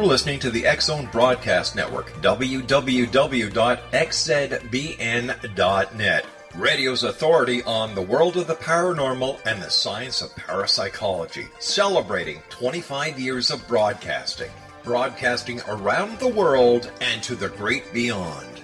listening to the X-Zone Broadcast Network, www.xzbn.net. Radio's authority on the world of the paranormal and the science of parapsychology, celebrating 25 years of broadcasting. Broadcasting around the world and to the great beyond.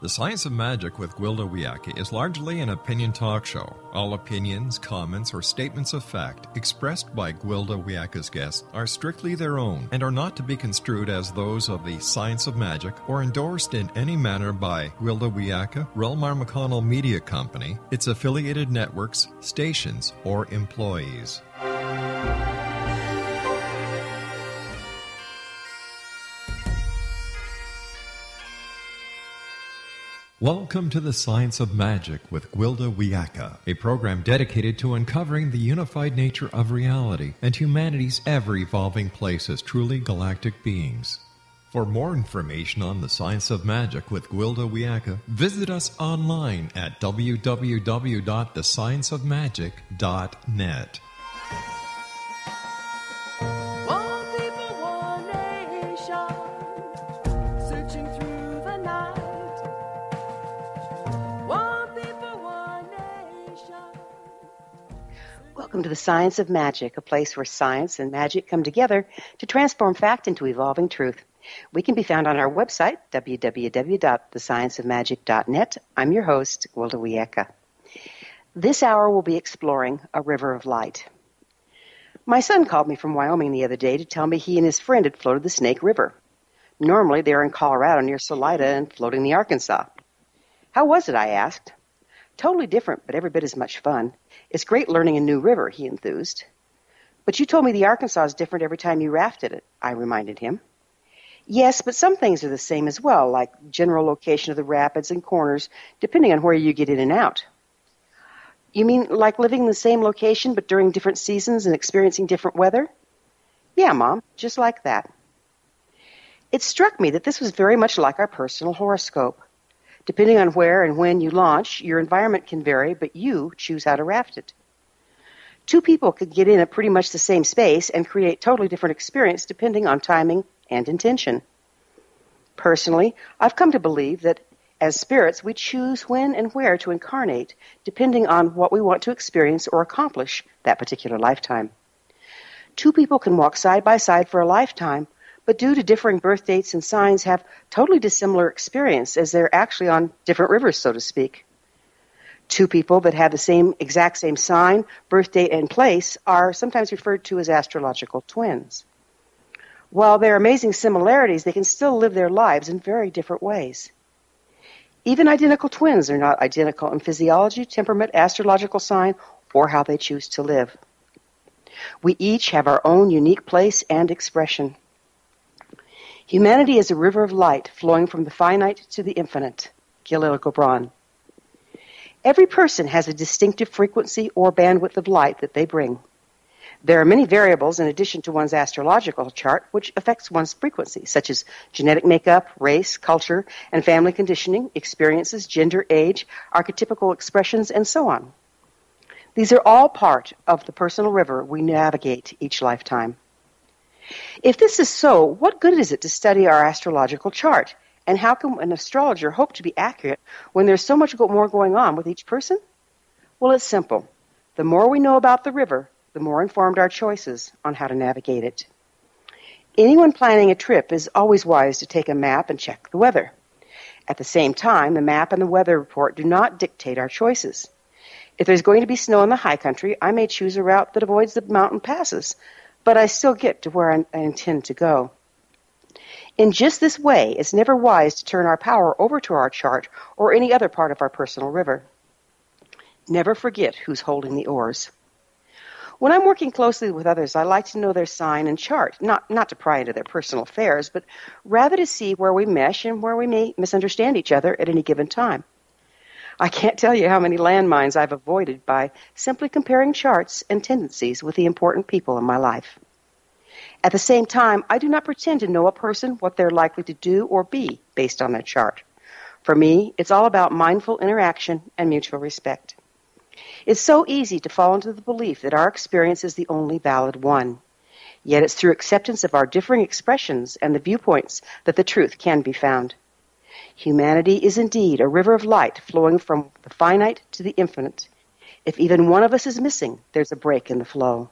The Science of Magic with Gwilda Wiyaka is largely an opinion talk show. All opinions, comments, or statements of fact expressed by Gwilda Wiyaka's guests are strictly their own and are not to be construed as those of the Science of Magic or endorsed in any manner by Gwilda Wiyaka, Relmar McConnell Media Company, its affiliated networks, stations, or employees. Welcome to the Science of Magic with Gwilda Wiyaka, a program dedicated to uncovering the unified nature of reality and humanity's ever-evolving place as truly galactic beings. For more information on the Science of Magic with Gwilda Wiyaka, visit us online at www.thescienceofmagic.net. Welcome to the Science of Magic, a place where science and magic come together to transform fact into evolving truth. We can be found on our website, www.thescienceofmagic.net. I'm your host, Gwilda Wiyaka. This hour we'll be exploring a river of light. My son called me from Wyoming the other day to tell me he and his friend had floated the Snake River. Normally they're in Colorado near Salida and floating the Arkansas. How was it, I asked. Totally different, but every bit as much fun. It's great learning a new river, he enthused. But you told me the Arkansas is different every time you rafted it, I reminded him. Yes, but some things are the same as well, like general location of the rapids and corners, depending on where you get in and out. You mean like living in the same location but during different seasons and experiencing different weather? Yeah, Mom, just like that. It struck me that this was very much like our personal horoscope. Depending on where and when you launch, your environment can vary, but you choose how to raft it. Two people could get in at pretty much the same space and create totally different experience depending on timing and intention. Personally, I've come to believe that as spirits, we choose when and where to incarnate, depending on what we want to experience or accomplish that particular lifetime. Two people can walk side by side for a lifetime, but due to differing birth dates and signs have totally dissimilar experience as they're actually on different rivers, so to speak. Two people that have the exact same sign, birth date, and place are sometimes referred to as astrological twins. While there are amazing similarities, they can still live their lives in very different ways. Even identical twins are not identical in physiology, temperament, astrological sign, or how they choose to live. We each have our own unique place and expression. Humanity is a river of light flowing from the finite to the infinite. Llewellyn. Every person has a distinctive frequency or bandwidth of light that they bring. There are many variables in addition to one's astrological chart which affects one's frequency, such as genetic makeup, race, culture, and family conditioning, experiences, gender, age, archetypical expressions, and so on. These are all part of the personal river we navigate each lifetime. If this is so, what good is it to study our astrological chart? And how can an astrologer hope to be accurate when there's so much more going on with each person? Well, it's simple. The more we know about the river, the more informed our choices on how to navigate it. Anyone planning a trip is always wise to take a map and check the weather. At the same time, the map and the weather report do not dictate our choices. If there's going to be snow in the high country, I may choose a route that avoids the mountain passes, but I still get to where I intend to go. In just this way, it's never wise to turn our power over to our chart or any other part of our personal river. Never forget who's holding the oars. When I'm working closely with others, I like to know their sign and chart, not to pry into their personal affairs, but rather to see where we mesh and where we may misunderstand each other at any given time. I can't tell you how many landmines I've avoided by simply comparing charts and tendencies with the important people in my life. At the same time, I do not pretend to know a person what they're likely to do or be based on their chart. For me, it's all about mindful interaction and mutual respect. It's so easy to fall into the belief that our experience is the only valid one. Yet it's through acceptance of our differing expressions and the viewpoints that the truth can be found. Humanity is indeed a river of light flowing from the finite to the infinite. If even one of us is missing, there's a break in the flow.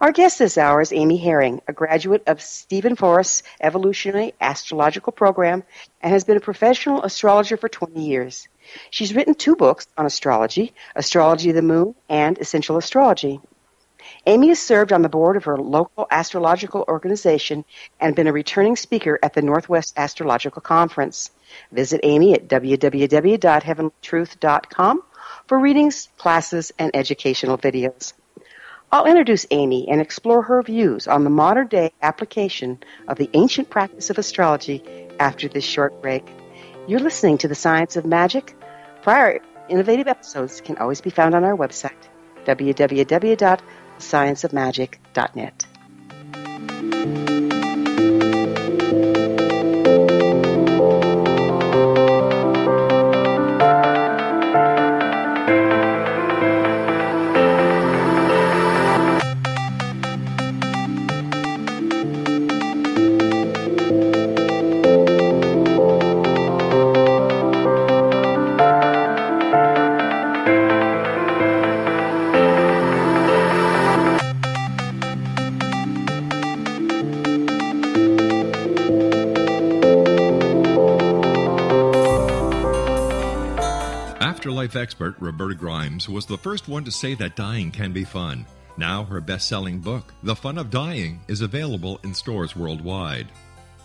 Our guest this hour is Amy Herring, a graduate of Stephen Forrest's Evolutionary Astrological Program and has been a professional astrologer for 20 years. She's written 2 books on astrology, Astrology of the Moon and Essential Astrology. Amy has served on the board of her local astrological organization and been a returning speaker at the Northwest Astrological Conference. Visit Amy at www.heavenlytruth.com for readings, classes, and educational videos. I'll introduce Amy and explore her views on the modern-day application of the ancient practice of astrology after this short break. You're listening to The Science of Magic. Prior innovative episodes can always be found on our website, www.scienceofmagic.net. Afterlife expert Roberta Grimes was the first one to say that dying can be fun. Now her best-selling book, The Fun of Dying, is available in stores worldwide.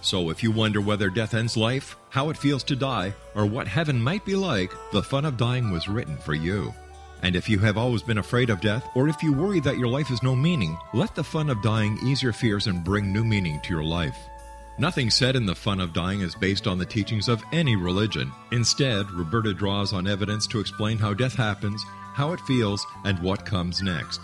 So if you wonder whether death ends life, how it feels to die, or what heaven might be like, The Fun of Dying was written for you. And if you have always been afraid of death, or if you worry that your life has no meaning, let The Fun of Dying ease your fears and bring new meaning to your life. Nothing said in The Fun of Dying is based on the teachings of any religion. Instead, Roberta draws on evidence to explain how death happens, how it feels, and what comes next.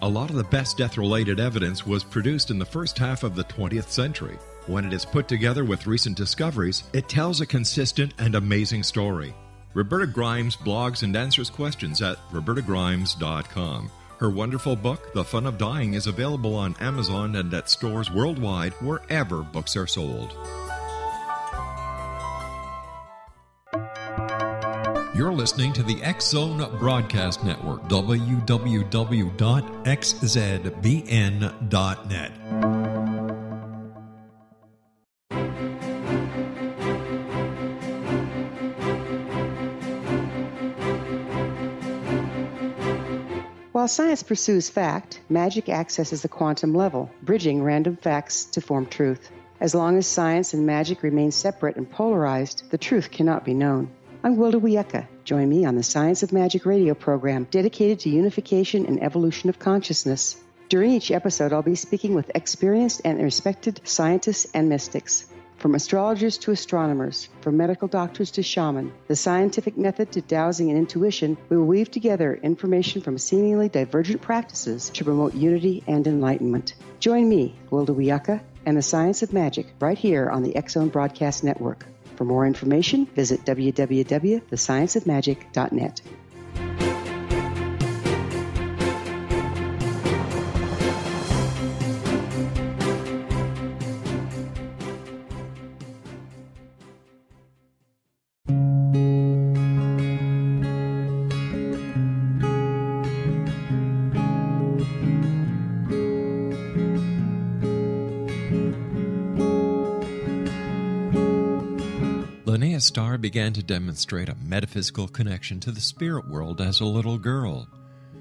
A lot of the best death-related evidence was produced in the first half of the 20th century. When it is put together with recent discoveries, it tells a consistent and amazing story. Roberta Grimes blogs and answers questions at robertagrimes.com. Her wonderful book, The Fun of Dying, is available on Amazon and at stores worldwide wherever books are sold. You're listening to the X Zone Broadcast Network, www.xzbn.net. While science pursues fact, magic accesses the quantum level, bridging random facts to form truth. As long as science and magic remain separate and polarized, the truth cannot be known. I'm Gwilda Wiyaka. Join me on the Science of Magic radio program dedicated to unification and evolution of consciousness. During each episode, I'll be speaking with experienced and respected scientists and mystics. From astrologers to astronomers, from medical doctors to shaman, the scientific method to dowsing and intuition, we will weave together information from seemingly divergent practices to promote unity and enlightenment. Join me, Gwilda Wiyaka, and the Science of Magic right here on the X-Zone Broadcast Network. For more information, visit www.thescienceofmagic.net. Linnea Starr began to demonstrate a metaphysical connection to the spirit world as a little girl.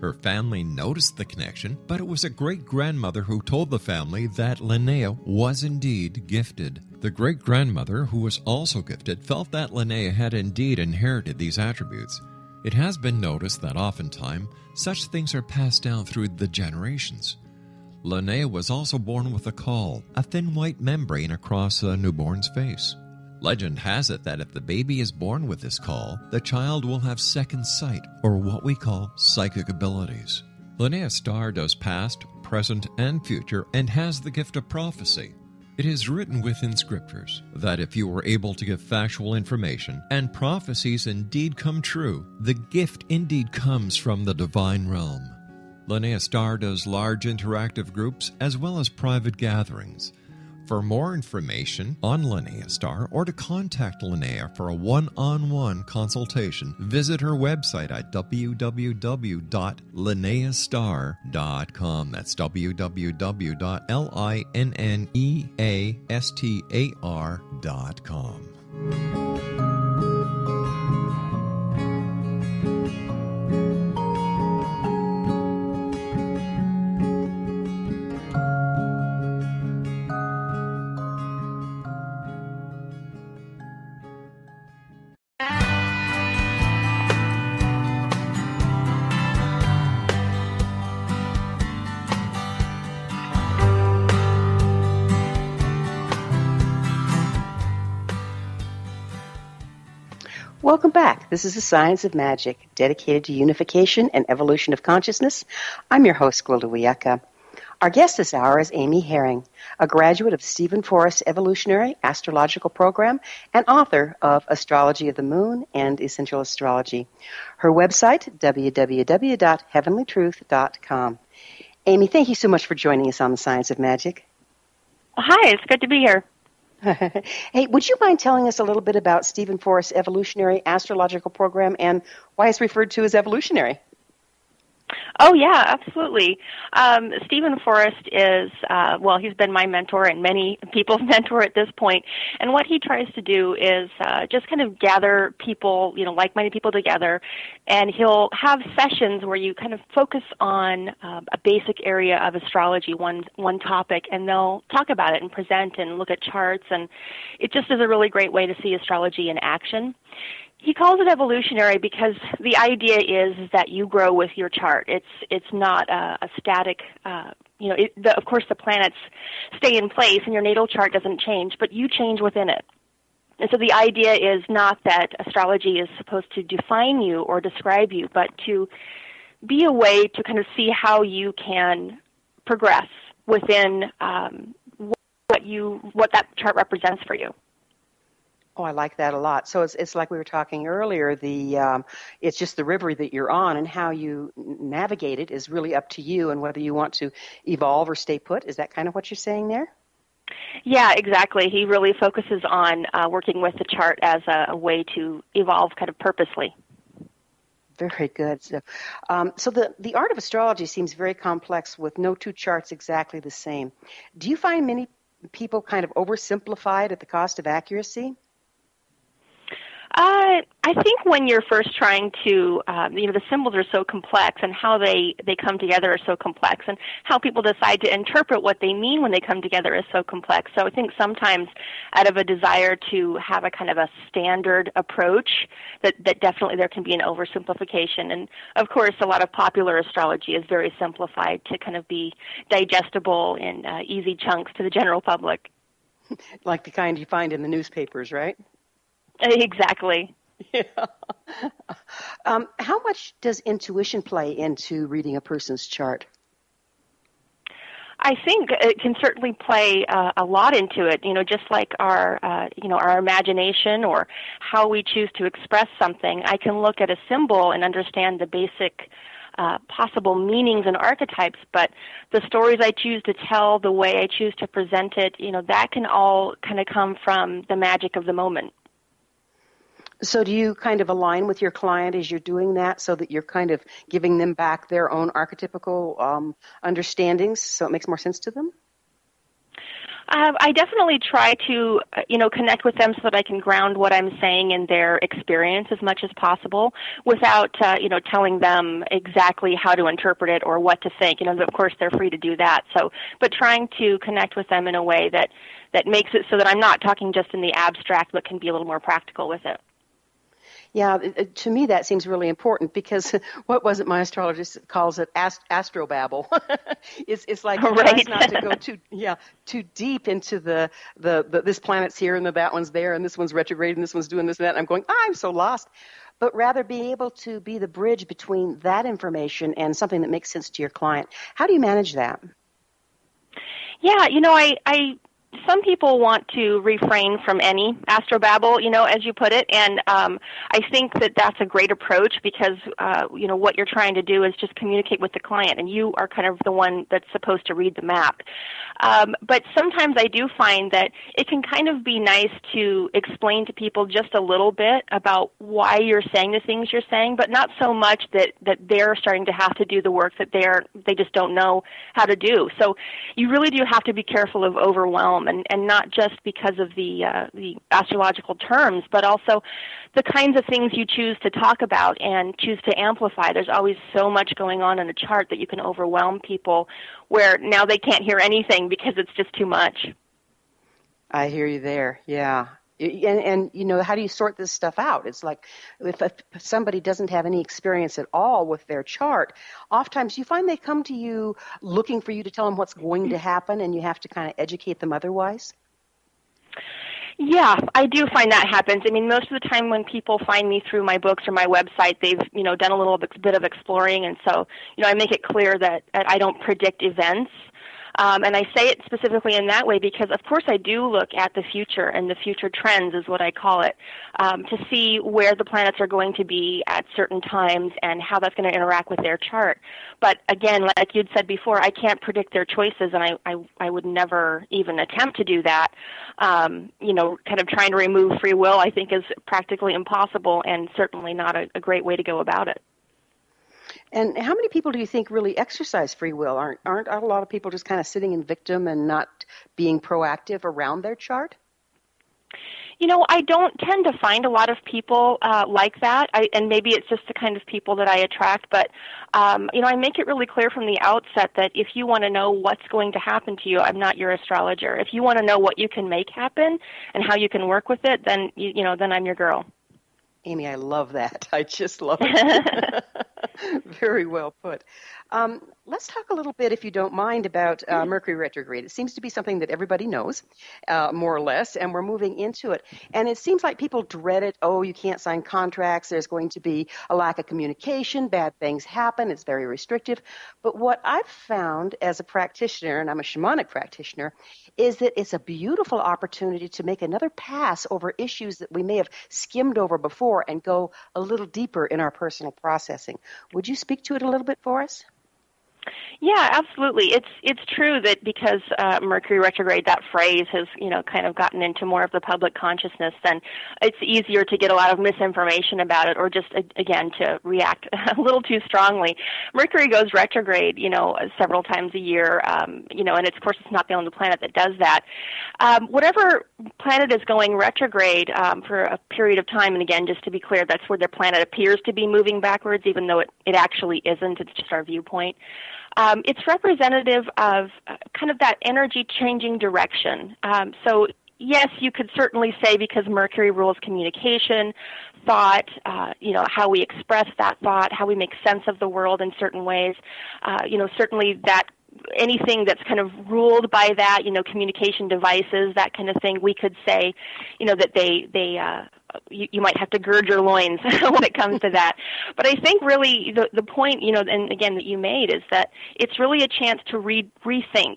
Her family noticed the connection, but it was a great-grandmother who told the family that Linnea was indeed gifted. The great-grandmother, who was also gifted, felt that Linnea had indeed inherited these attributes. It has been noticed that oftentimes such things are passed down through the generations. Linnea was also born with a caul, a thin white membrane across a newborn's face. Legend has it that if the baby is born with this caul, the child will have second sight, or what we call psychic abilities. Linnea Starr does past, present, and future, and has the gift of prophecy. It is written within scriptures that if you are able to give factual information, and prophecies indeed come true, the gift indeed comes from the divine realm. Linnea Starr does large interactive groups as well as private gatherings. For more information on Linnea Starr or to contact Linnea for a one-on-one consultation, visit her website at www.linneastar.com. That's www.linneastar.com. Welcome back. This is the Science of Magic, dedicated to unification and evolution of consciousness. I'm your host, Gwilda Wiyaka. Our guest this hour is Amy Herring, a graduate of Stephen Forrest's Evolutionary Astrological Program and author of Astrology of the Moon and Essential Astrology. Her website, www.heavenlytruth.com. Amy, thank you so much for joining us on the Science of Magic. Hi, it's good to be here. Hey, would you mind telling us a little bit about Stephen Forrest's Evolutionary Astrological Program and why it's referred to as evolutionary? Oh, yeah, absolutely. Stephen Forrest is, he's been my mentor and many people's mentor at this point. And what he tries to do is just kind of gather people, like-minded people together. And he'll have sessions where you kind of focus on a basic area of astrology, one topic, and they'll talk about it and present and look at charts. And it just is a really great way to see astrology in action. He calls it evolutionary because the idea is that you grow with your chart. It's not a static, of course the planets stay in place and your natal chart doesn't change, but you change within it. And so the idea is not that astrology is supposed to define you or describe you, but to be a way to kind of see how you can progress within what that chart represents for you. Oh, I like that a lot. So it's like we were talking earlier. It's just the river that you're on, and how you navigate it is really up to you, and whether you want to evolve or stay put. Is that kind of what you're saying there? Yeah, exactly. He really focuses on working with the chart as a way to evolve kind of purposely. Very good. So the art of astrology seems very complex with no two charts exactly the same. Do you find many people kind of oversimplify it at the cost of accuracy? I think when you're first trying to, the symbols are so complex, and how they come together are so complex, and how people decide to interpret what they mean when they come together is so complex. So I think sometimes out of a desire to have a kind of a standard approach, that definitely there can be an oversimplification. And of course, a lot of popular astrology is very simplified to kind of be digestible in easy chunks to the general public. Like the kind you find in the newspapers, right? Exactly. Yeah. How much does intuition play into reading a person's chart? I think it can certainly play a lot into it. Just like our imagination or how we choose to express something. I can look at a symbol and understand the basic possible meanings and archetypes, but the stories I choose to tell, the way I choose to present it, that can all kind of come from the magic of the moment. So do you kind of align with your client as you're doing that, so that you're kind of giving them back their own archetypical understandings so it makes more sense to them? I definitely try to, connect with them so that I can ground what I'm saying in their experience as much as possible without, telling them exactly how to interpret it or what to think. Of course, they're free to do that. So, but trying to connect with them in a way that makes it so that I'm not talking just in the abstract, but can be a little more practical with it. Yeah, to me that seems really important, because what was it my astrologist calls it, astrobabble. It's like right. Not to go too deep into the this planet's here and that one's there and this one's retrograde and this one's doing this and that. And I'm going, I'm so lost. But rather be able to be the bridge between that information and something that makes sense to your client. How do you manage that? Yeah, some people want to refrain from any astrobabble, as you put it, and I think that that's a great approach because, what you're trying to do is just communicate with the client, and you are kind of the one that's supposed to read the map. But sometimes I do find that it can kind of be nice to explain to people just a little bit about why you're saying the things you're saying, but not so much that they're starting to have to do the work that they just don't know how to do. So you really do have to be careful of overwhelm. And not just because of the astrological terms, but also the kinds of things you choose to talk about and choose to amplify. There's always so much going on in a chart that you can overwhelm people where now they can't hear anything because it's just too much. I hear you there, yeah. And how do you sort this stuff out? It's like if somebody doesn't have any experience at all with their chart, oftentimes you find they come to you looking for you to tell them what's going to happen, and you have to kind of educate them otherwise. Yeah, I do find that happens. I mean, most of the time when people find me through my books or my website, they've, done a little bit of exploring, and so, I make it clear that I don't predict events. And I say it specifically in that way because, of course, I do look at the future, and the future trends is what I call it, to see where the planets are going to be at certain times and how that's going to interact with their chart. But again, like you'd said before, I can't predict their choices, and I would never even attempt to do that. Kind of trying to remove free will, I think, is practically impossible and certainly not a great way to go about it. And how many people do you think really exercise free will? Aren't a lot of people just kind of sitting in victim and not being proactive around their chart? I don't tend to find a lot of people like that, and maybe it's just the kind of people that I attract, but, I make it really clear from the outset that if you want to know what's going to happen to you, I'm not your astrologer. If you want to know what you can make happen and how you can work with it, then, then I'm your girl. Amy, I love that. I just love it. Very well put. Let's talk a little bit, if you don't mind, about Mercury retrograde. It seems to be something that everybody knows, more or less, and we're moving into it. And it seems like people dread it. Oh, you can't sign contracts. There's going to be a lack of communication. Bad things happen. It's very restrictive. But what I've found as a practitioner, and I'm a shamanic practitioner, is that it's a beautiful opportunity to make another pass over issues that we may have skimmed over before and go a little deeper in our personal processing. Would you speak to it a little bit for us? Yeah, absolutely. It's true that because Mercury retrograde, that phrase has kind of gotten into more of the public consciousness, then it's easier to get a lot of misinformation about it, or just again to react a little too strongly. Mercury goes retrograde, several times a year, and of course it's not the only planet that does that. Whatever planet is going retrograde for a period of time, and again, just to be clear, that's where their planet appears to be moving backwards, even though it actually isn't. It's just our viewpoint. It's representative of kind of that energy changing direction. So yes, you could certainly say because Mercury rules communication, thought, how we express that thought, how we make sense of the world in certain ways, certainly that anything that's kind of ruled by that, communication devices, that kind of thing, we could say, that you might have to gird your loins when it comes to that. But I think really the point, and again that you made, is that it's really a chance to rethink.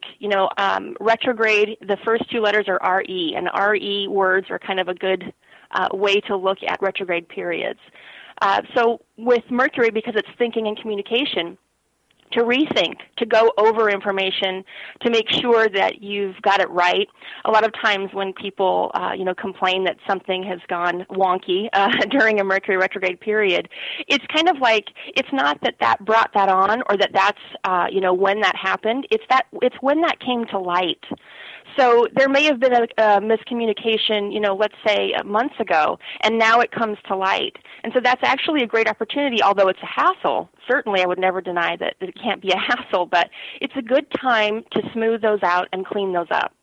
Retrograde, the first two letters are RE, and RE words are kind of a good way to look at retrograde periods. So with Mercury, because it's thinking and communication, to rethink, to go over information, to make sure that you've got it right. A lot of times when people, complain that something has gone wonky during a Mercury retrograde period, it's kind of like it's not that brought that on, or that's when that happened. It's when that came to light. So there may have been a miscommunication, let's say months ago, and now it comes to light. And so that's actually a great opportunity, although it's a hassle. Certainly I would never deny that it can't be a hassle, but it's a good time to smooth those out and clean those up.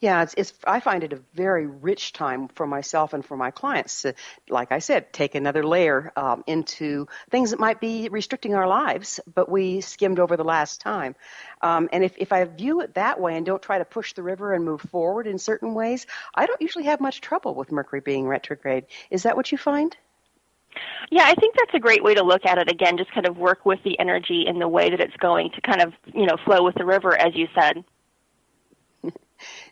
Yeah, I find it a very rich time for myself and for my clients to, like I said, take another layer into things that might be restricting our lives, but we skimmed over the last time. And if I view it that way and don't try to push the river and move forward in certain ways, I don't usually have much trouble with Mercury being retrograde. Is that what you find? Yeah, I think that's a great way to look at it. Again, just kind of work with the energy in the way that it's going to kind of, flow with the river, as you said.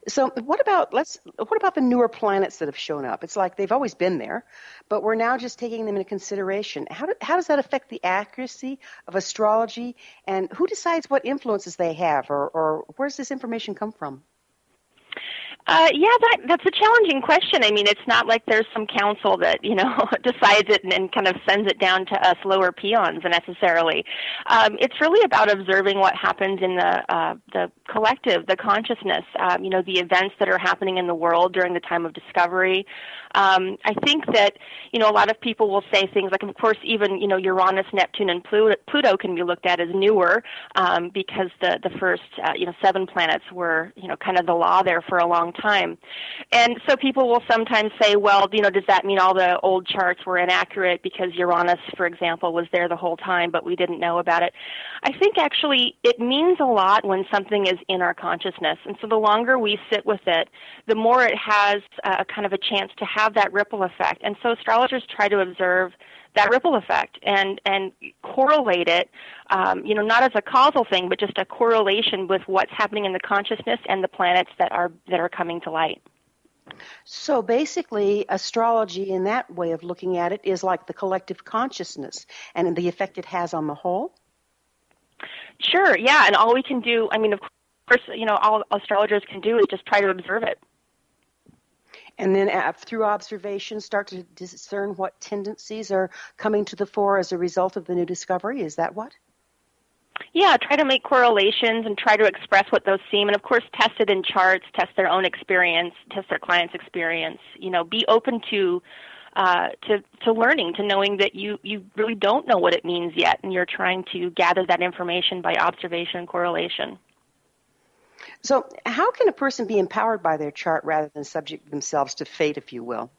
So what about the newer planets that have shown up? It's like they've always been there, but we're now just taking them into consideration. How does that affect the accuracy of astrology, and who decides what influences they have, or where does this information come from? That's a challenging question. I mean, it's not like there's some council that, decides it and kind of sends it down to us lower peons necessarily. It's really about observing what happens in the collective, the consciousness, the events that are happening in the world during the time of discovery. I think that, a lot of people will say things like, of course, even, Uranus, Neptune, and Pluto can be looked at as newer because the first, 7 planets were, kind of the law there for a long time. And so people will sometimes say, well, does that mean all the old charts were inaccurate because Uranus, for example, was there the whole time, but we didn't know about it? I think actually it means a lot when something is in our consciousness. And so the longer we sit with it, the more it has a kind of a chance to have that ripple effect. And so astrologers try to observe that ripple effect and correlate it, not as a causal thing, but just a correlation with what's happening in the consciousness and the planets that are coming to light. So basically, astrology in that way of looking at it is like the collective consciousness and the effect it has on the whole? Sure, yeah, and all we can do, of course, all astrologers can do is just try to observe it. And then through observation, start to discern what tendencies are coming to the fore as a result of the new discovery. Is that what? Yeah, try to make correlations and try to express what those seem. And, of course, test it in charts, test their own experience, test their client's experience. Be open to learning, to knowing that you really don't know what it means yet, and you're trying to gather that information by observation and correlation. So how can a person be empowered by their chart rather than subject themselves to fate, if you will?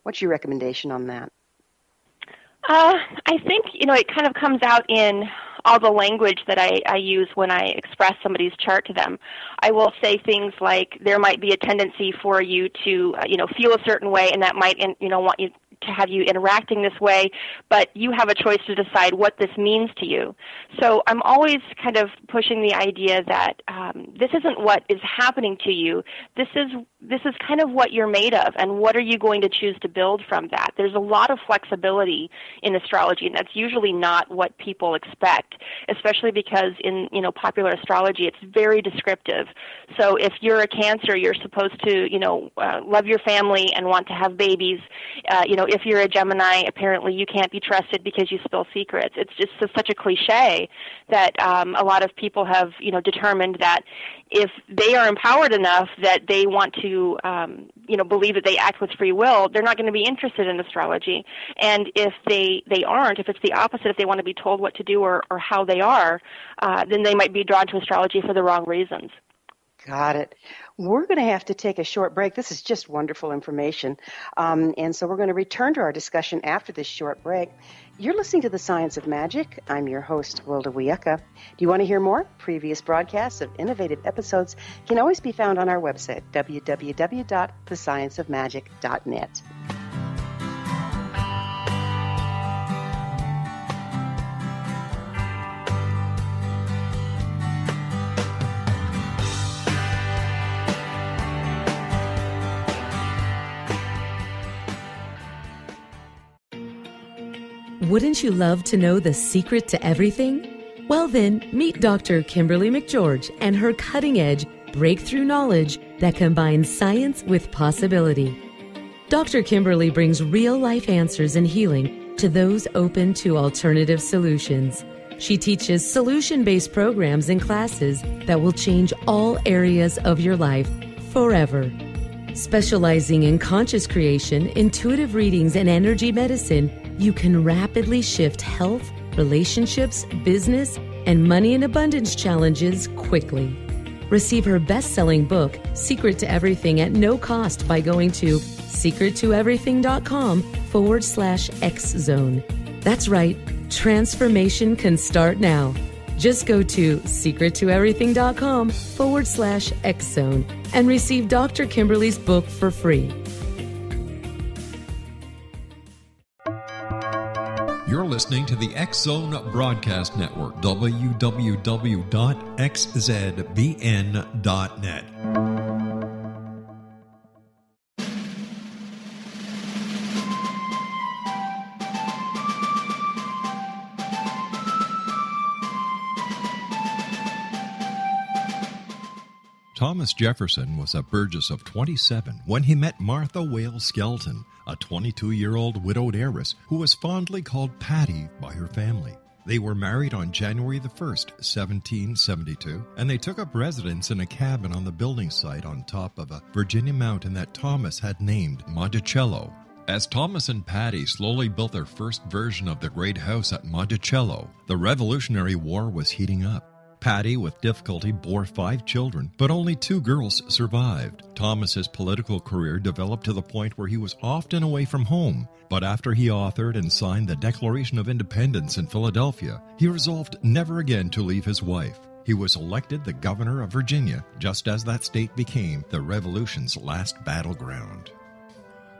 What's your recommendation on that? I think, it kind of comes out in all the language that I use when I express somebody's chart to them. I will say things like there might be a tendency for you to, feel a certain way, and that might, want you to have you interacting this way, but you have a choice to decide what this means to you. So I'm always kind of pushing the idea that this isn't what is happening to you. This is kind of what you're made of, and what are you going to choose to build from that? There's a lot of flexibility in astrology, and that's usually not what people expect, especially because in popular astrology it's very descriptive. So if you're a Cancer, you're supposed to love your family and want to have babies. If you're a Gemini, apparently you can't be trusted because you spill secrets. It's just such a cliche that a lot of people have determined that if they are empowered enough that they want to believe that they act with free will, they're not going to be interested in astrology. And if they aren't, if it's the opposite, if they want to be told what to do or how they are, then they might be drawn to astrology for the wrong reasons. Got it. We're going to have to take a short break. This is just wonderful information. And so we're going to return to our discussion after this short break. You're listening to The Science of Magic. I'm your host, Gwilda Wiyaka. Do you want to hear more? Previous broadcasts of innovative episodes can always be found on our website, www.thescienceofmagic.net. Wouldn't you love to know the secret to everything? Well then, meet Dr. Kimberly McGeorge and her cutting-edge breakthrough knowledge that combines science with possibility. Dr. Kimberly brings real-life answers and healing to those open to alternative solutions. She teaches solution-based programs and classes that will change all areas of your life forever. Specializing in conscious creation, intuitive readings, and energy medicine, you can rapidly shift health, relationships, business, and money and abundance challenges quickly. Receive her best-selling book, Secret to Everything, at no cost by going to secrettoeverything.com/X-Zone. That's right, transformation can start now. Just go to secrettoeverything.com/X-Zone and receive Dr. Kimberly's book for free. You're listening to the X-Zone Broadcast Network, www.xzbn.net. Thomas Jefferson was a Burgess of 27 when he met Martha Wales Skelton, a 22-year-old widowed heiress who was fondly called Patty by her family. They were married on January the 1st, 1772, and they took up residence in a cabin on the building site on top of a Virginia mountain that Thomas had named Monticello. As Thomas and Patty slowly built their first version of the great house at Monticello, the Revolutionary War was heating up. Patty, with difficulty, bore 5 children, but only 2 girls survived. Thomas's political career developed to the point where he was often away from home, but after he authored and signed the Declaration of Independence in Philadelphia, he resolved never again to leave his wife. He was elected the governor of Virginia, just as that state became the Revolution's last battleground.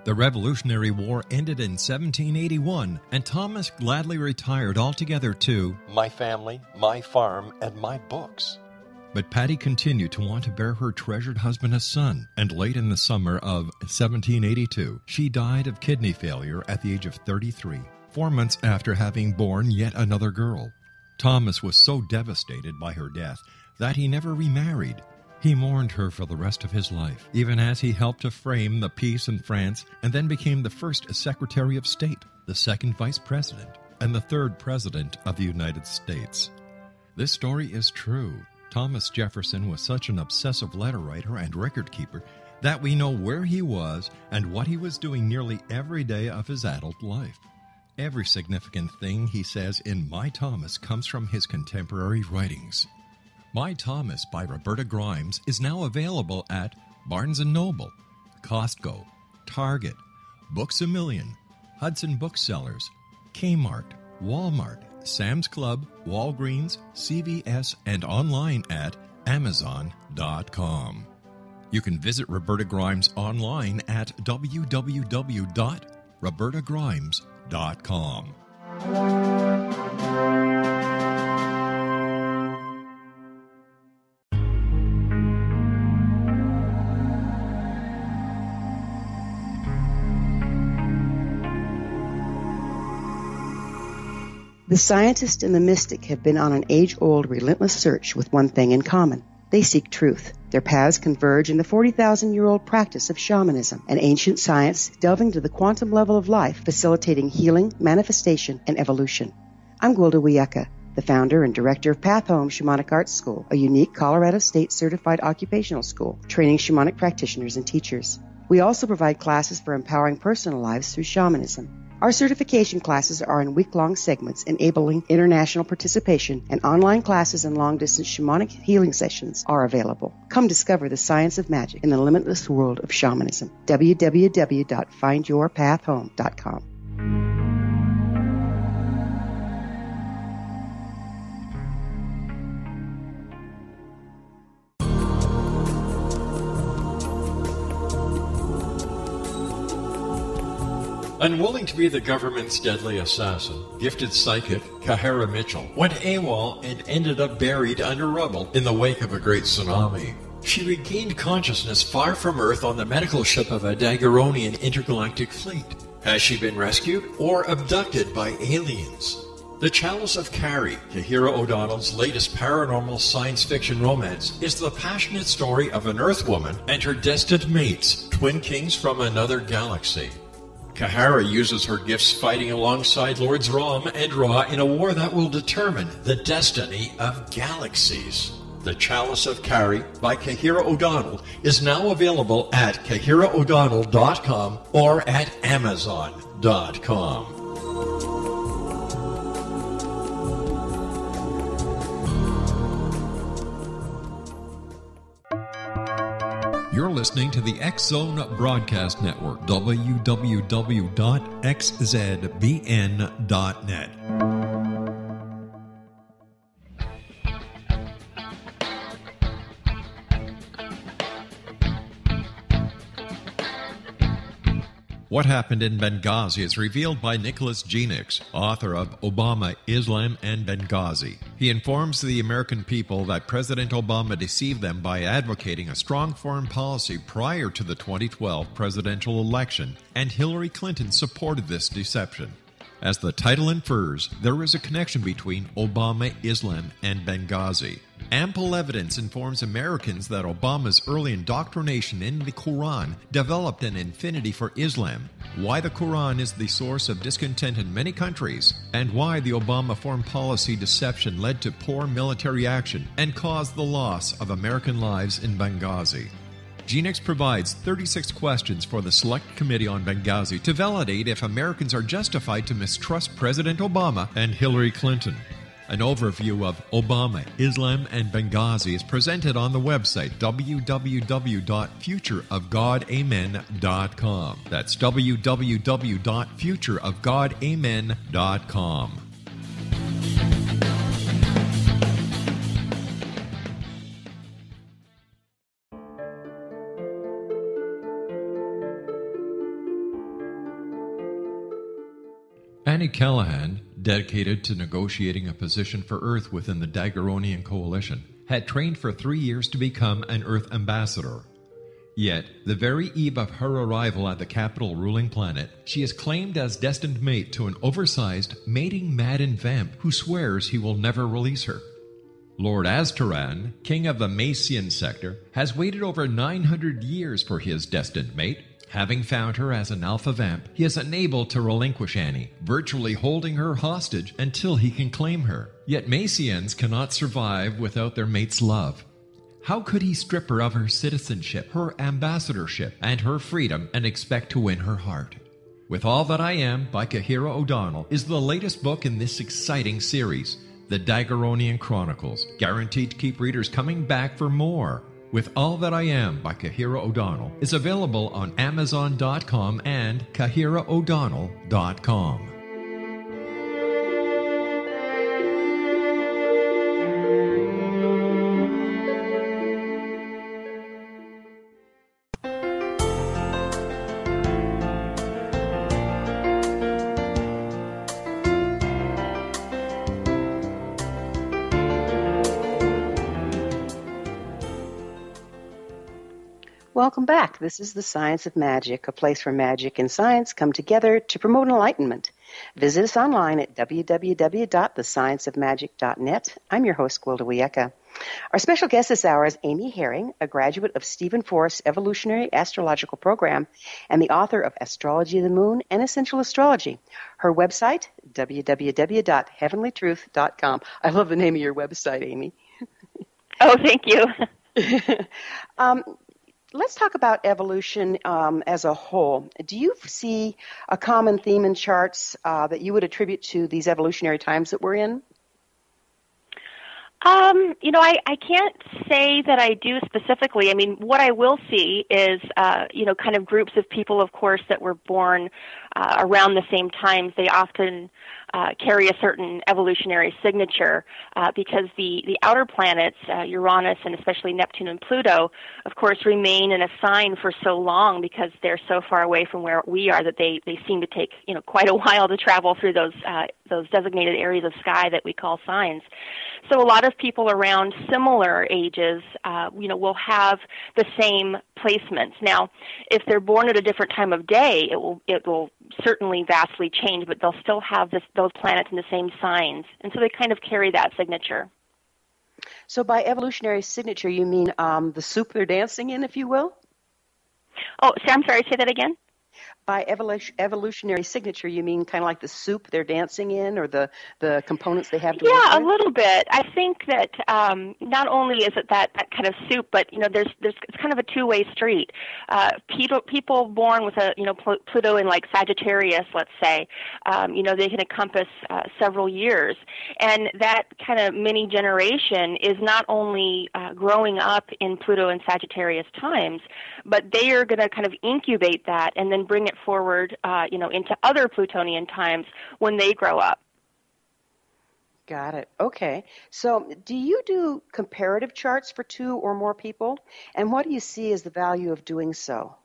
The Revolutionary War ended in 1781, and Thomas gladly retired altogether to my family, my farm, and my books. But Patty continued to want to bear her treasured husband a son, and late in the summer of 1782, she died of kidney failure at the age of 33, 4 months after having borne yet another girl. Thomas was so devastated by her death that he never remarried. He mourned her for the rest of his life, even as he helped to frame the peace in France and then became the first Secretary of State, the second Vice President, and the third President of the United States. This story is true. Thomas Jefferson was such an obsessive letter writer and record keeper that we know where he was and what he was doing nearly every day of his adult life. Every significant thing he says in My Thomas comes from his contemporary writings. My Thomas by Roberta Grimes is now available at Barnes & Noble, Costco, Target, Books A Million, Hudson Booksellers, Kmart, Walmart, Sam's Club, Walgreens, CVS, and online at Amazon.com. You can visit Roberta Grimes online at www.robertagrimes.com. robertagrimes.com. The scientist and the mystic have been on an age-old, relentless search with one thing in common. They seek truth. Their paths converge in the 40,000-year-old practice of shamanism, an ancient science delving to the quantum level of life, facilitating healing, manifestation, and evolution. I'm Gwilda Wiyaka, the founder and director of Path Home Shamanic Arts School, a unique Colorado State-certified occupational school, training shamanic practitioners and teachers. We also provide classes for empowering personal lives through shamanism. Our certification classes are in week-long segments enabling international participation, and online classes and long-distance shamanic healing sessions are available. Come discover the science of magic in the limitless world of shamanism. www.findyourpathhome.com. Unwilling to be the government's deadly assassin, gifted psychic Kahara Mitchell went AWOL and ended up buried under rubble in the wake of a great tsunami. She regained consciousness far from Earth on the medical ship of a Daguerrean intergalactic fleet. Has she been rescued or abducted by aliens? The Chalice of Carrie, Kahira O'Donnell's latest paranormal science fiction romance, is the passionate story of an Earth woman and her destined mates, twin kings from another galaxy. Kahara uses her gifts fighting alongside Lords Ram and Ra in a war that will determine the destiny of galaxies. The Chalice of Carrie by Kahira O'Donnell is now available at KahiraO'Donnell.com or at Amazon.com. You're listening to the X-Zone Broadcast Network, www.xzbn.net. What happened in Benghazi is revealed by Nicholas Genix, author of Obama, Islam, and Benghazi. He informs the American people that President Obama deceived them by advocating a strong foreign policy prior to the 2012 presidential election, and Hillary Clinton supported this deception. As the title infers, there is a connection between Obama, Islam, and Benghazi. Ample evidence informs Americans that Obama's early indoctrination in the Quran developed an affinity for Islam, why the Quran is the source of discontent in many countries, and why the Obama foreign policy deception led to poor military action and caused the loss of American lives in Benghazi. Genix provides 36 questions for the Select Committee on Benghazi to validate if Americans are justified to mistrust President Obama and Hillary Clinton. An overview of Obama, Islam, and Benghazi is presented on the website www.futureofgodamen.com. That's www.futureofgodamen.com. Annie Callahan, dedicated to negotiating a position for Earth within the Daguerrean Coalition, had trained for 3 years to become an Earth ambassador. Yet, the very eve of her arrival at the capital ruling planet, she is claimed as destined mate to an oversized, mating-maddened vamp who swears he will never release her. Lord Aztaran, king of the Macian sector, has waited over 900 years for his destined mate. Having found her as an alpha vamp, he is unable to relinquish Annie, virtually holding her hostage until he can claim her. Yet Macians cannot survive without their mate's love. How could he strip her of her citizenship, her ambassadorship, and her freedom and expect to win her heart? With All That I Am by Kahira O'Donnell is the latest book in this exciting series, The Daguerrean Chronicles, guaranteed to keep readers coming back for more. With All That I Am by Kahira O'Donnell is available on Amazon.com and KahiraO'Donnell.com. Welcome back. This is The Science of Magic, a place where magic and science come together to promote enlightenment. Visit us online at www.thescienceofmagic.net. I'm your host, Gwilda Wiyaka. Our special guest this hour is Amy Herring, a graduate of Stephen Forrest's Evolutionary Astrological Program and the author of Astrology of the Moon and Essential Astrology. Her website, www.heavenlytruth.com. I love the name of your website, Amy. Oh, thank you. Let's talk about evolution as a whole. Do you see a common theme in charts that you would attribute to these evolutionary times that we're in? I can't say that I do specifically. I mean, what I will see is, kind of groups of people, of course, that were born around the same times. They often carry a certain evolutionary signature because the outer planets, Uranus and especially Neptune and Pluto, of course, remain in a sign for so long because they're so far away from where we are that they seem to take quite a while to travel through those designated areas of sky that we call signs. So a lot of people around similar ages, will have the same placements. Now, if they're born at a different time of day, it will certainly vastly change, but they'll still have those planets in the same signs, and so they kind of carry that signature. So by evolutionary signature, you mean the soup they're dancing in, if you will? Oh, I'm sorry, say that again? By evolutionary signature, you mean kind of like the soup they're dancing in, or the components they have to work with? Yeah, a little bit. I think that not only is it that kind of soup, but there's it's kind of a two-way street. People born with Pluto in like Sagittarius, let's say, they can encompass several years, and that kind of mini generation is not only growing up in Pluto and Sagittarius times, but they are going to kind of incubate that and then bring it forward, into other Plutonian times when they grow up. Got it. Okay. So do you do comparative charts for two or more people? And what do you see as the value of doing so?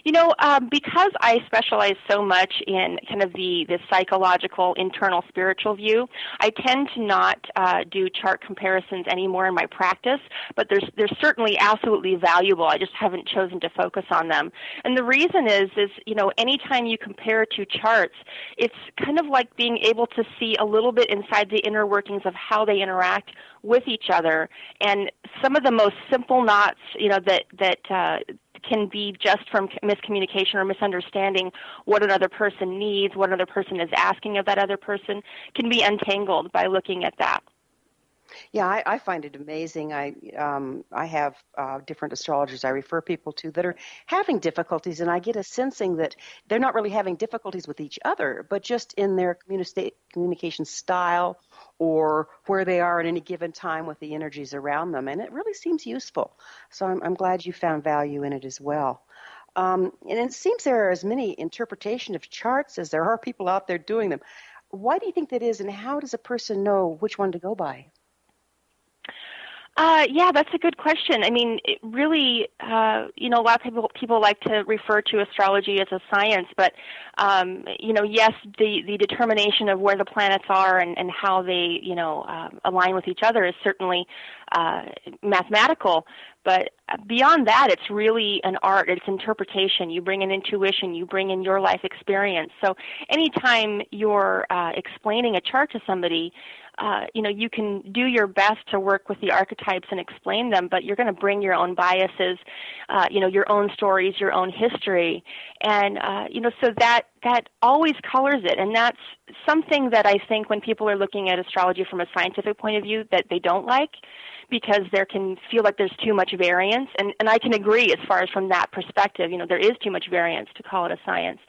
Because I specialize so much in kind of the psychological, internal, spiritual view, I tend to not do chart comparisons anymore in my practice, but they're certainly absolutely valuable. I just haven't chosen to focus on them. And the reason is anytime you compare two charts, it's kind of like being able to see a little bit inside the inner workings of how they interact with each other. And some of the most simple knots, that can be just from miscommunication or misunderstanding what another person needs, what another person is asking of that other person, can be untangled by looking at that. Yeah, I find it amazing. I have different astrologers I refer people to that are having difficulties, and I get a sensing that they're not really having difficulties with each other, but just in their communication style or where they are at any given time with the energies around them, and it really seems useful. So I'm glad you found value in it as well. And it seems there are as many interpretation of charts as there are people out there doing them. Why do you think that is, and how does a person know which one to go by? Yeah, that's a good question. I mean, it really, a lot of people like to refer to astrology as a science, but, yes, the determination of where the planets are and how they, align with each other is certainly mathematical. But beyond that, it's really an art. It's interpretation. You bring in intuition. You bring in your life experience. So anytime you're explaining a chart to somebody, you can do your best to work with the archetypes and explain them, but you're going to bring your own biases, your own stories, your own history. And, so that always colors it. And that's something that I think when people are looking at astrology from a scientific point of view that they don't like, because there can feel like there's too much variance. And I can agree as far as from that perspective, there is too much variance to call it a science.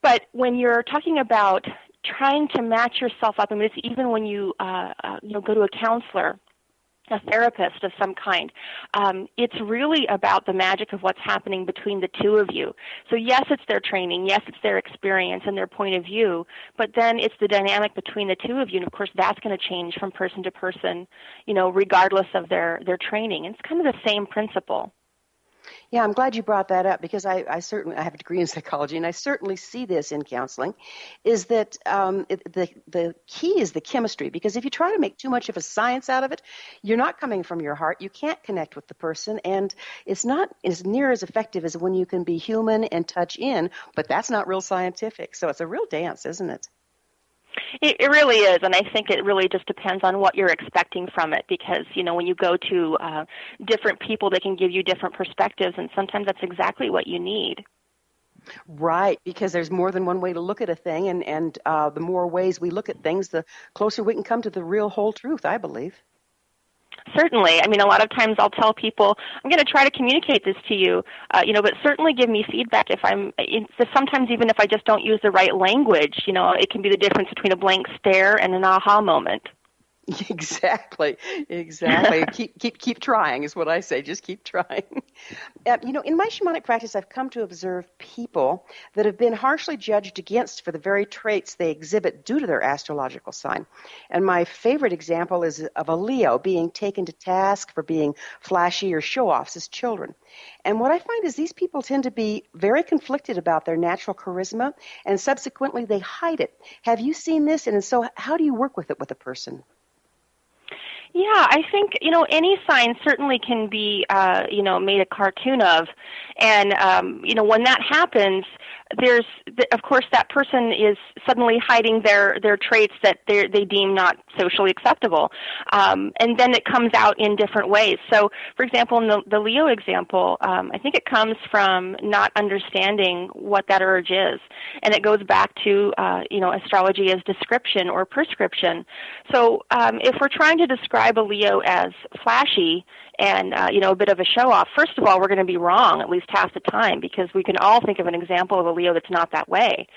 But when you're talking about trying to match yourself up, I mean, it's even when you, go to a counselor, a therapist of some kind, it's really about the magic of what's happening between the two of you. So yes, it's their training, yes, it's their experience and their point of view, but then it's the dynamic between the two of you, and of course that's going to change from person to person, regardless of their training. And it's kind of the same principle. Yeah, I'm glad you brought that up because I certainly I have a degree in psychology, and I certainly see this in counseling. Is that the key is the chemistry? Because if you try to make too much of a science out of it, you're not coming from your heart. You can't connect with the person, and it's not as near as effective as when you can be human and touch in. But that's not real scientific. So it's a real dance, isn't it? It really is, and I think it really just depends on what you're expecting from it because, when you go to different people, they can give you different perspectives, and sometimes that's exactly what you need. Right, because there's more than one way to look at a thing, and the more ways we look at things, the closer we can come to the real whole truth, I believe. Certainly. I mean, a lot of times I'll tell people, I'm going to try to communicate this to you, but certainly give me feedback sometimes even if I just don't use the right language, it can be the difference between a blank stare and an aha moment. Exactly. keep trying is what I say. Just keep trying. In my shamanic practice, I've come to observe people that have been harshly judged against for the very traits they exhibit due to their astrological sign. And my favorite example is of a Leo being taken to task for being flashy or show-offs as children. And what I find is these people tend to be very conflicted about their natural charisma, and subsequently they hide it. Have you seen this? And so how do you work with it with a person? Yeah, I think, any sign certainly can be, made a cartoon of. And, when that happens, of course, that person is suddenly hiding their traits that they deem not socially acceptable. And then it comes out in different ways. So, for example, in the Leo example, I think it comes from not understanding what that urge is. And it goes back to, astrology as description or prescription. So if we're trying to describe a Leo as flashy and, a bit of a show-off, first of all, we're going to be wrong at least half the time because we can all think of an example of a Leo that's not that way.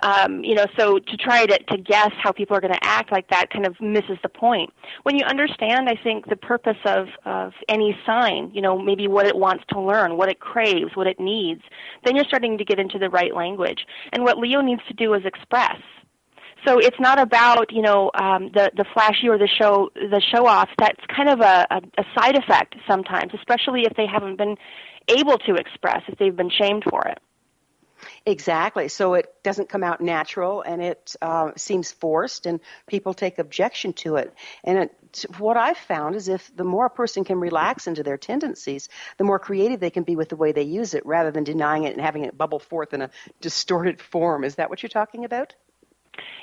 So to try to guess how people are going to act like that kind of misses the point. When you understand, I think, the purpose of any sign, maybe what it wants to learn, what it craves, what it needs, then you're starting to get into the right language. And what Leo needs to do is express. So it's not about, the flashy or the show off. That's kind of a side effect sometimes, especially if they haven't been able to express, if they've been shamed for it. Exactly. So it doesn't come out natural, and it seems forced, and people take objection to it. And what I've found is if the more a person can relax into their tendencies, the more creative they can be with the way they use it, rather than denying it and having it bubble forth in a distorted form. Is that what you're talking about?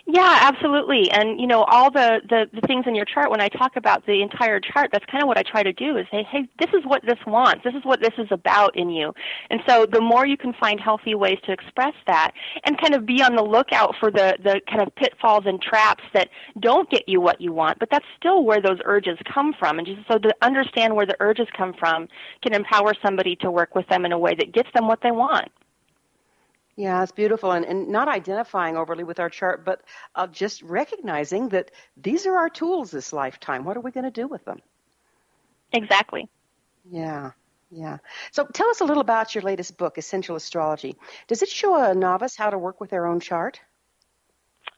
Yeah, absolutely. And, all the things in your chart, when I talk about the entire chart, that's kind of what I try to do is say, hey, this is what this wants. This is what this is about in you. And so the more you can find healthy ways to express that and kind of be on the lookout for the kind of pitfalls and traps that don't get you what you want, but that's still where those urges come from. And just so to understand where the urges come from can empower somebody to work with them in a way that gets them what they want. Yeah, it's beautiful, and not identifying overly with our chart, but just recognizing that these are our tools this lifetime. What are we going to do with them? Exactly. Yeah. So tell us a little about your latest book, Essential Astrology. Does it show a novice how to work with their own chart?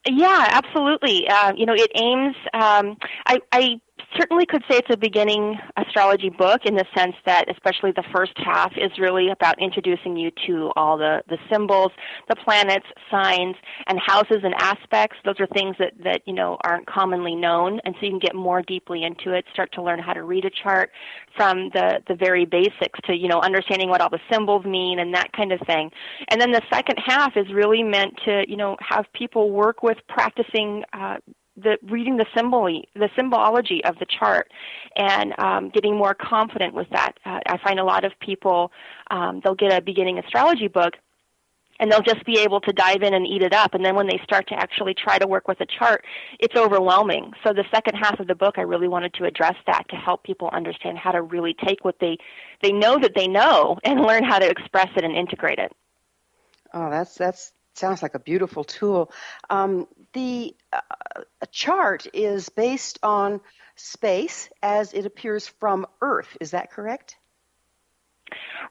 Yeah, absolutely. It aims, I certainly could say it's a beginning astrology book in the sense that especially the first half is really about introducing you to all the symbols, the planets, signs, and houses and aspects. Those are things that aren't commonly known, and so you can get more deeply into it, start to learn how to read a chart from the very basics to, understanding what all the symbols mean and that kind of thing. And then the second half is really meant to, have people work with practicing reading the symbology of the chart and getting more confident with that. I find a lot of people, they'll get a beginning astrology book and they'll just be able to dive in and eat it up. And then when they start to actually try to work with a chart, it's overwhelming. So the second half of the book, I really wanted to address that to help people understand how to really take what they know that they know and learn how to express it and integrate it. Oh, that's sounds like a beautiful tool. The chart is based on space as it appears from Earth. Is that correct?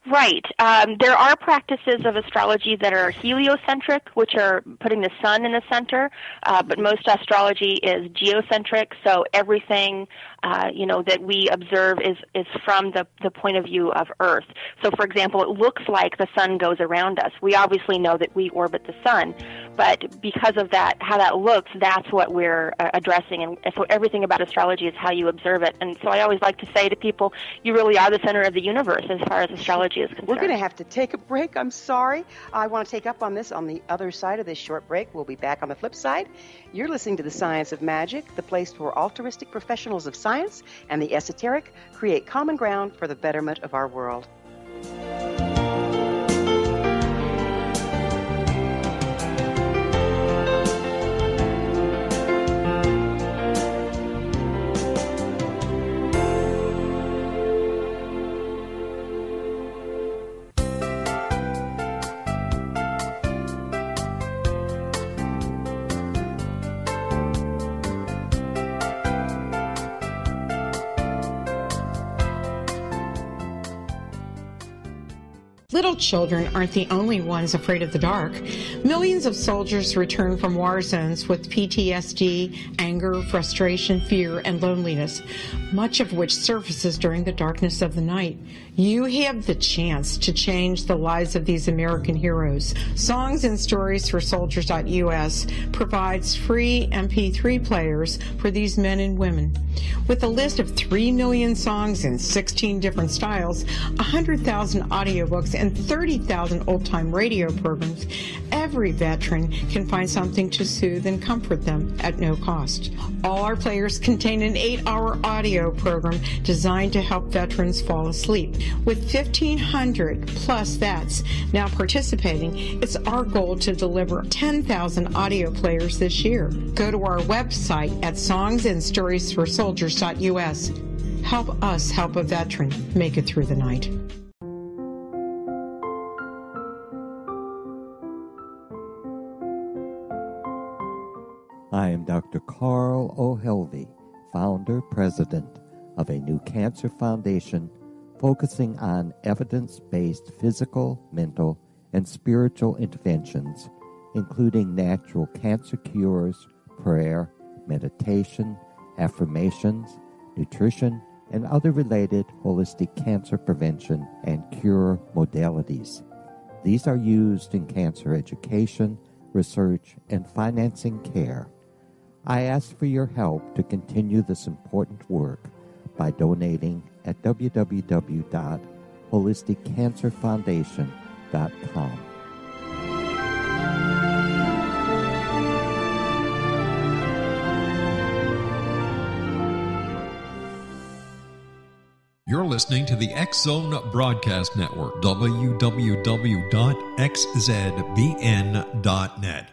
Right. There are practices of astrology that are heliocentric, which are putting the sun in the center, but most astrology is geocentric, so everything that we observe is from the point of view of Earth. So, for example, it looks like the sun goes around us. We obviously know that we orbit the sun, but because of that, how that looks, that's what we're addressing. And so everything about astrology is how you observe it. And so I always like to say to people, you really are the center of the universe as far as astrology is concerned. We're going to have to take a break. I'm sorry. I want to take up on this on the other side of this short break. We'll be back on the flip side. You're listening to The Science of Magic, the place where altruistic professionals of science and the esoteric create common ground for the betterment of our world. Little children aren't the only ones afraid of the dark. Millions of soldiers return from war zones with PTSD, anger, frustration, fear, and loneliness, much of which surfaces during the darkness of the night. You have the chance to change the lives of these American heroes. Songs and Stories for Soldiers.us provides free MP3 players for these men and women. With a list of 3 million songs in 16 different styles, 100,000 audiobooks, and 30,000 old-time radio programs, every veteran can find something to soothe and comfort them at no cost. All our players contain an 8-hour audio program designed to help veterans fall asleep. With 1,500 plus vets now participating, it's our goal to deliver 10,000 audio players this year. Go to our website at songsandstoriesforsoldiers.us. Help us help a veteran make it through the night. I am Dr. Carl O'Helvey, founder, president of a new cancer foundation focusing on evidence-based physical, mental, and spiritual interventions, including natural cancer cures, prayer, meditation, affirmations, nutrition, and other related holistic cancer prevention and cure modalities. These are used in cancer education, research, and financing care. I ask for your help to continue this important work by donating at www.holisticcancerfoundation.com. You're listening to the X-Zone Broadcast Network, www.xzbn.net.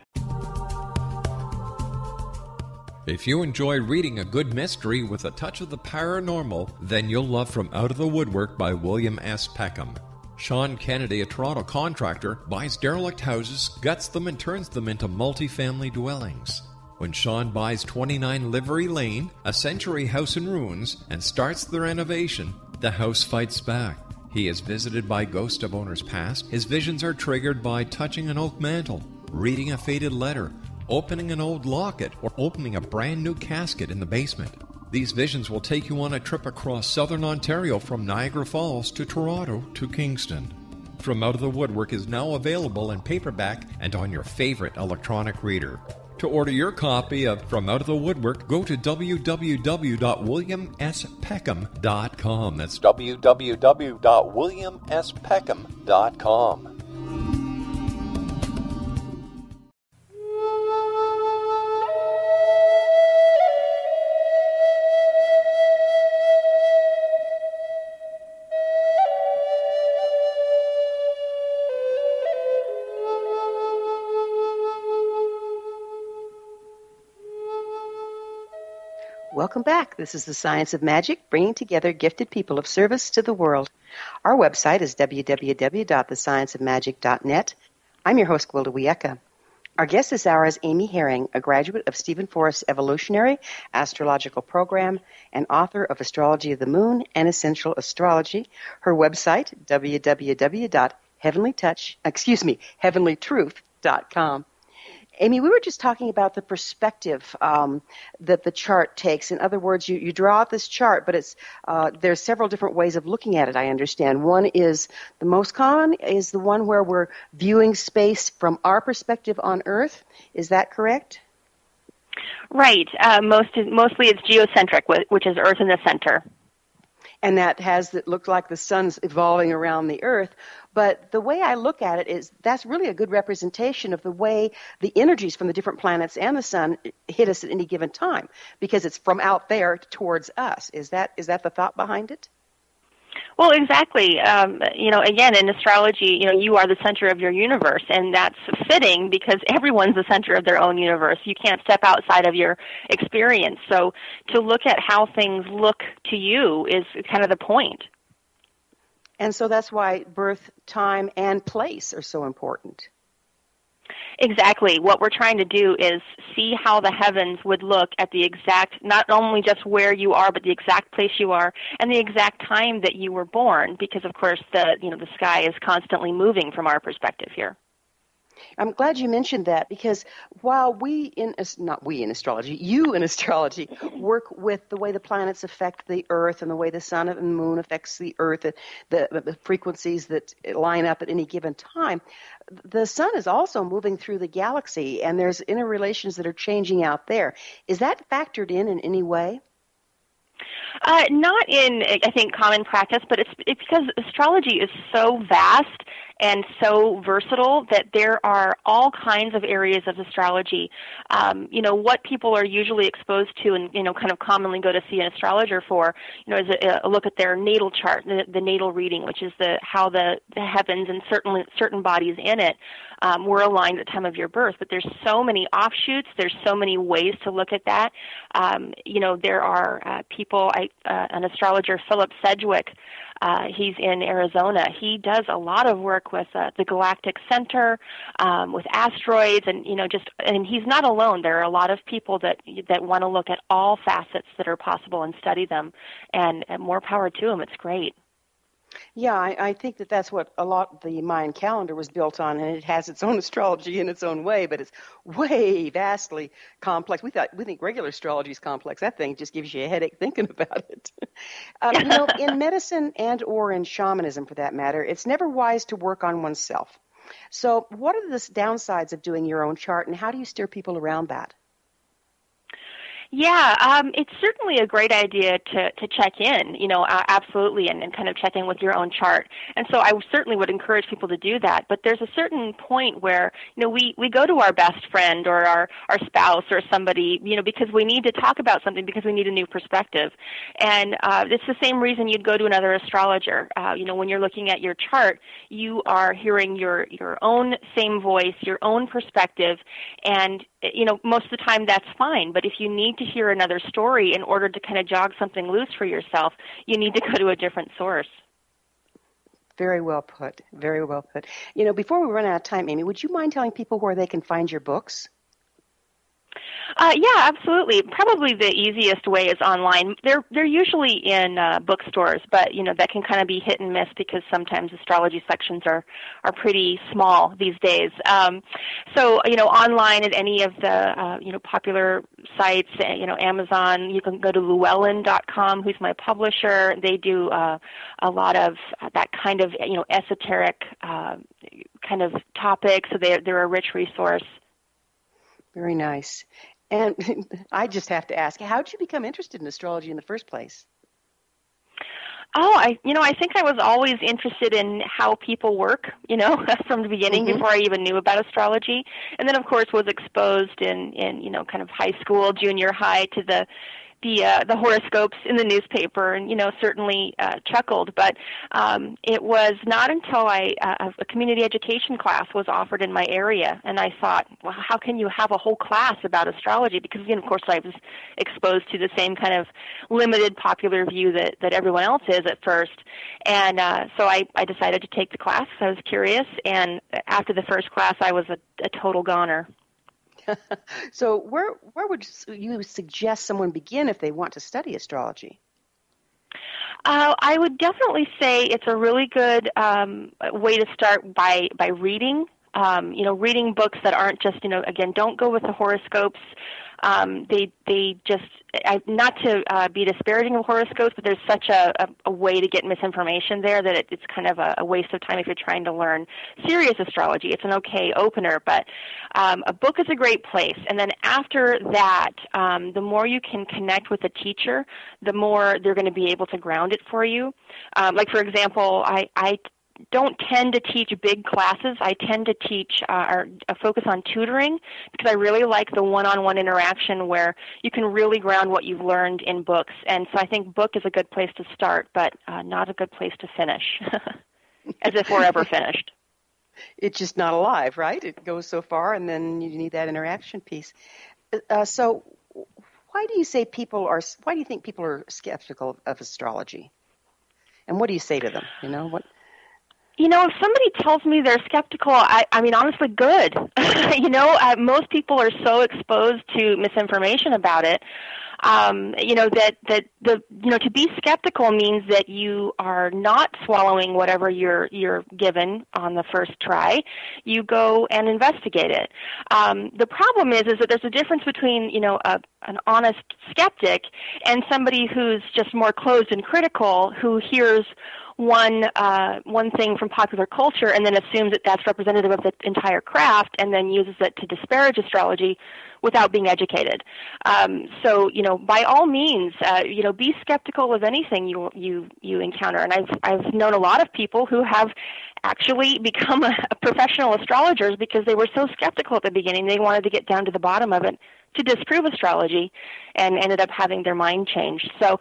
If you enjoy reading a good mystery with a touch of the paranormal, then you'll love From Out of the Woodwork by William S. Peckham. Sean Kennedy, a Toronto contractor, buys derelict houses, guts them, and turns them into multi-family dwellings. When Sean buys 29 Livery Lane, a century house in ruins, and starts the renovation, the house fights back. He is visited by ghosts of owners past. His visions are triggered by touching an oak mantle, reading a faded letter, opening an old locket, or opening a brand new casket in the basement. These visions will take you on a trip across southern Ontario from Niagara Falls to Toronto to Kingston. From Out of the Woodwork is now available in paperback and on your favorite electronic reader. To order your copy of From Out of the Woodwork, go to www.williamspeckham.com. That's www.williamspeckham.com. Welcome back. This is The Science of Magic, bringing together gifted people of service to the world. Our website is www.thescienceofmagic.net. I'm your host, Gwilda Wiyaka. Our guest this hour is Amy Herring, a graduate of Stephen Forrest's Evolutionary Astrological Program and author of Astrology of the Moon and Essential Astrology. Her website, www.heavenlytruth.com. Amy, we were just talking about the perspective that the chart takes. In other words, you draw out this chart, but there's several different ways of looking at it, I understand. One is, the most common is the one where we're viewing space from our perspective on Earth. Is that correct? Right. Mostly it's geocentric, which is Earth in the center. And it looked like the sun's evolving around the Earth. But the way I look at it is that's really a good representation of the way the energies from the different planets and the sun hit us at any given time, because it's from out there towards us. Is that the thought behind it? Well, exactly. Again, in astrology, you are the center of your universe, and that's fitting because everyone's the center of their own universe. You can't step outside of your experience. So to look at how things look to you is kind of the point. And so that's why birth, time, and place are so important. Exactly. What we're trying to do is see how the heavens would look at the exact, not only just where you are, but the exact place you are and the exact time that you were born, because of course the sky is constantly moving from our perspective here. I'm glad you mentioned that, because while you in astrology work with the way the planets affect the Earth and the way the sun and the moon affects the Earth, the frequencies that line up at any given time, the sun is also moving through the galaxy, and there's interrelations that are changing out there. Is that factored in any way? Not in, I think, common practice, but it's because astrology is so vast and so versatile that there are all kinds of areas of astrology. What people are usually exposed to and, kind of commonly go to see an astrologer for, is a look at their natal chart, the natal reading, which is how the heavens and certain bodies in it were aligned at the time of your birth. But there's so many offshoots. There's so many ways to look at that. There are people, an astrologer, Philip Sedgwick, he's in Arizona. He does a lot of work with the galactic center, with asteroids, and and he's not alone. There are a lot of people that want to look at all facets that are possible and study them, and more power to them. It's great. Yeah, I think that's what a lot of the Mayan calendar was built on, and it has its own astrology in its own way, but it's way vastly complex. We think regular astrology is complex. That thing just gives you a headache thinking about it. In medicine and or in shamanism, for that matter, it's never wise to work on oneself. So what are the downsides of doing your own chart, and how do you steer people around that? Yeah, it's certainly a great idea to check in, absolutely, and kind of check in with your own chart. And so I certainly would encourage people to do that. But there's a certain point where, we go to our best friend or our spouse or somebody, because we need to talk about something, because we need a new perspective. And it's the same reason you'd go to another astrologer. When you're looking at your chart, you are hearing your own same voice, your own perspective, and most of the time that's fine. But if you need to hear another story in order to kind of jog something loose for yourself, you need to go to a different source. Very well put. Very well put. Before we run out of time, Amy, would you mind telling people where they can find your books? Yeah, absolutely. Probably the easiest way is online. They're usually in bookstores, but that can kind of be hit and miss because sometimes astrology sections are pretty small these days. So online at any of the popular sites, Amazon. You can go to Llewellyn.com, who's my publisher. They do a lot of that kind of esoteric kind of topic, so they're a rich resource. Very nice. And I just have to ask, how did you become interested in astrology in the first place? I think I was always interested in how people work, from the beginning, before I even knew about astrology. And then, of course, was exposed in kind of high school, junior high to the horoscopes in the newspaper, and certainly chuckled. But it was not until a community education class was offered in my area, and I thought, well, how can you have a whole class about astrology? Because of course, I was exposed to the same kind of limited popular view that everyone else is at first, and so I decided to take the class. I was curious, and after the first class, I was a total goner. So where would you suggest someone begin if they want to study astrology? I would definitely say it's a really good way to start by reading Reading books that aren't just, again, don't go with the horoscopes. They just, not to be disparaging of horoscopes, but there's such a way to get misinformation there that it's kind of a waste of time if you're trying to learn serious astrology. It's an okay opener, but a book is a great place. And then after that, the more you can connect with a teacher, the more they're going to be able to ground it for you. Like, for example, I don't tend to teach big classes. I tend to teach a focus on tutoring because I really like the one-on-one interaction where you can really ground what you've learned in books. And so I think book is a good place to start, but not a good place to finish, as if we're ever finished. It's just not alive, right? It goes so far, and then you need that interaction piece. So why do you think people are skeptical of astrology? And what do you say to them? If somebody tells me they're skeptical, I mean, honestly, good. Most people are so exposed to misinformation about it. To be skeptical means that you are not swallowing whatever you're given on the first try. You go and investigate it. The problem is that there's a difference between, an honest skeptic and somebody who's just more closed and critical, who hears one thing from popular culture and then assumes that that's representative of the entire craft and then uses it to disparage astrology without being educated. So by all means, be skeptical of anything you encounter. And I've known a lot of people who have actually become a professional astrologers because they were so skeptical at the beginning. They wanted to get down to the bottom of it to disprove astrology and ended up having their mind changed. So,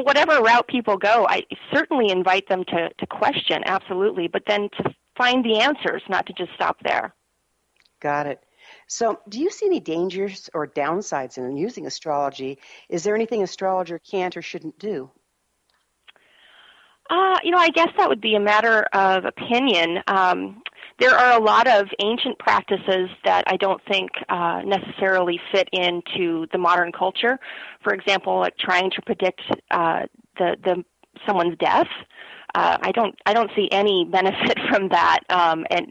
whatever route people go, I certainly invite them to question, absolutely, but then to find the answers, not to just stop there. Got it. So do you see any dangers or downsides in using astrology? Is there anything an astrologer can't or shouldn't do? I guess that would be a matter of opinion. There are a lot of ancient practices that I don't think necessarily fit into the modern culture. For example, like trying to predict someone's death. I don't see any benefit from that, and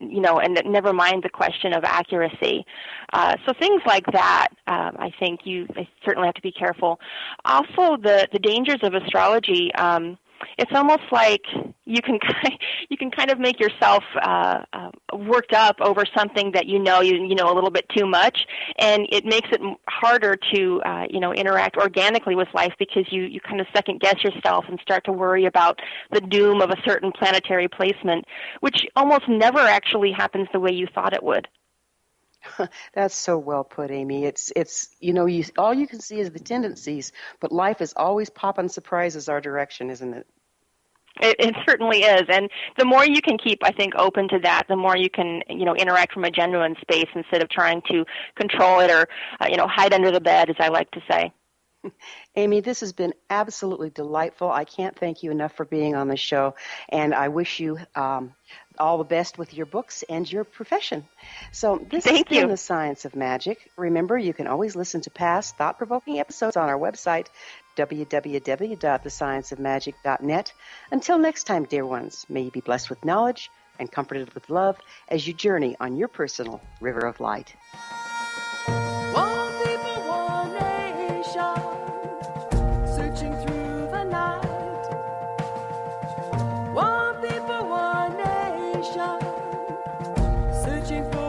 never mind the question of accuracy. So things like that, I think I certainly have to be careful. Also, the dangers of astrology. It's almost like you can kind of make yourself worked up over something that you know a little bit too much, and it makes it harder to interact organically with life because you kind of second guess yourself and start to worry about the doom of a certain planetary placement, which almost never actually happens the way you thought it would. That's so well put, Amy. It's all you can see is the tendencies, but life is always popping surprises our direction, isn't it? It certainly is, and the more you can keep, I think, open to that, the more you can, interact from a genuine space instead of trying to control it or, hide under the bed, as I like to say. Amy, this has been absolutely delightful. I can't thank you enough for being on the show, and I wish you all the best with your books and your profession. So this has been The Science of Magic. Remember, you can always listen to past thought-provoking episodes on our website, www.thescienceofmagic.net. Until next time, dear ones, may you be blessed with knowledge and comforted with love as you journey on your personal river of light. Searching for